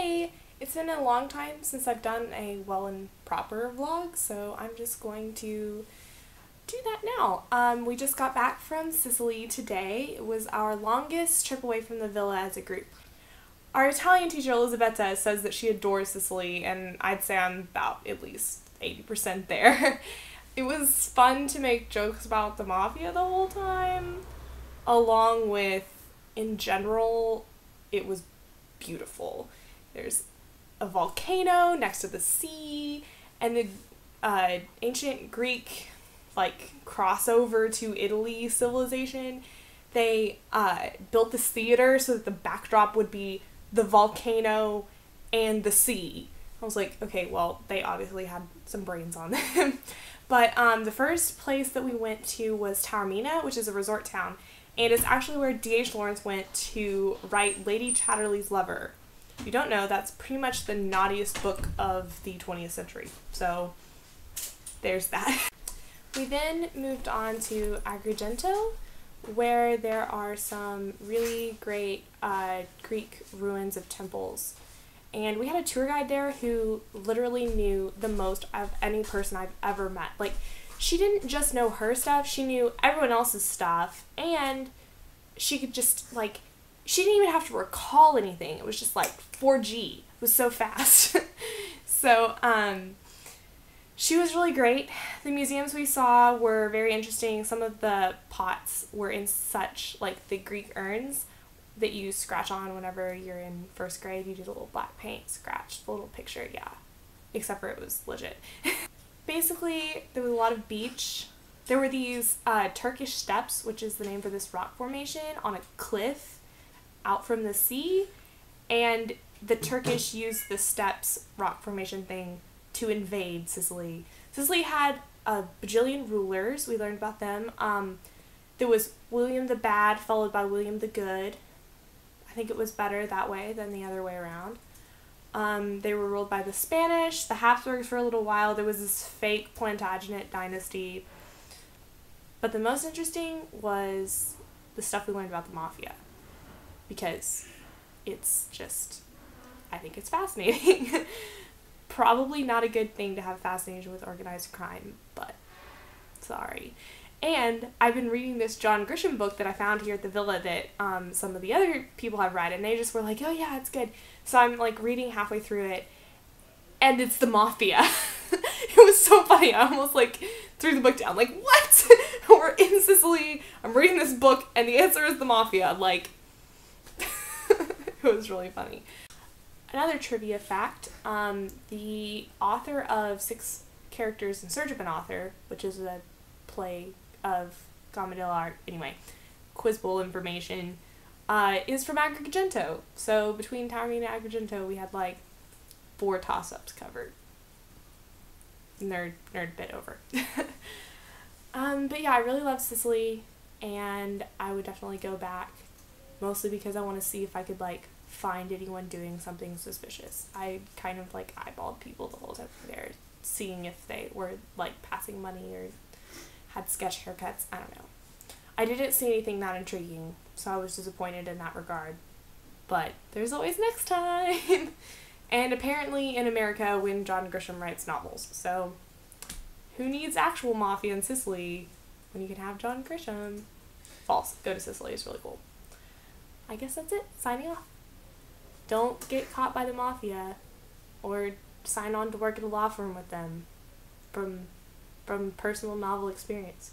Hey! It's been a long time since I've done a well and proper vlog, so I'm just going to do that now. We just got back from Sicily today. It was our longest trip away from the villa as a group. Our Italian teacher, Elisabetta, says that she adores Sicily, and I'd say I'm about at least 80% there. It was fun to make jokes about the mafia the whole time, along with, in general, it was beautiful. There's a volcano next to the sea, and the ancient Greek crossover to Italy civilization. They built this theater so that the backdrop would be the volcano and the sea. I was like, okay, well, they obviously had some brains on them. But the first place that we went to was Taormina, which is a resort town, and it's actually where D.H. Lawrence went to write Lady Chatterley's Lover. If you don't know, that's pretty much the naughtiest book of the 20th century. So there's that. We then moved on to Agrigento, where there are some really great Greek ruins of temples. And we had a tour guide there who literally knew the most of any person I've ever met. Like, she didn't just know her stuff, she knew everyone else's stuff, and she could just, she didn't even have to recall anything. It was just 4G. It was so fast. So, she was really great. The museums we saw were very interesting. Some of the pots were in such, the Greek urns that you scratch on whenever you're in first grade. You do the little black paint, scratch the little picture, yeah. Except for it was legit. Basically, there was a lot of beach. There were these Turkish steps, which is the name for this rock formation, on a cliff out from the sea, and the Turkish used the steps rock formation thing to invade Sicily. Sicily had a bajillion rulers. We learned about them. There was William the Bad followed by William the Good. I think it was better that way than the other way around. They were ruled by the Spanish, the Habsburgs for a little while. There was this fake Plantagenet dynasty. But the most interesting was the stuff we learned about the mafia, because it's just, I think it's fascinating. Probably not a good thing to have fascination with organized crime, but sorry. And I've been reading this John Grisham book that I found here at the villa that some of the other people have read, and they just were like, oh yeah, it's good. So I'm reading halfway through it, and it's the mafia. It was so funny. I almost threw the book down. What? We're in Sicily, I'm reading this book, and the answer is the mafia. It was really funny. Another trivia fact, the author of 6 Characters in Search of an Author, which is a play of Commedia dell'arte, anyway, quiz bowl information, is from Agrigento. So between Taormina and Agrigento, we had 4 toss-ups covered. Nerd bit over. But yeah, I really love Sicily, and I would definitely go back, mostly because I want to see if I could find anyone doing something suspicious. I kind of eyeballed people the whole time there, seeing if they were passing money or had sketch haircuts. I don't know. I didn't see anything that intriguing, so I was disappointed in that regard. But there's always next time. And apparently in America when John Grisham writes novels. So who needs actual mafia in Sicily when you can have John Grisham? False. Go to Sicily. It's really cool. I guess that's it. Signing off. Don't get caught by the mafia, or sign on to work at a law firm with them from personal novel experience.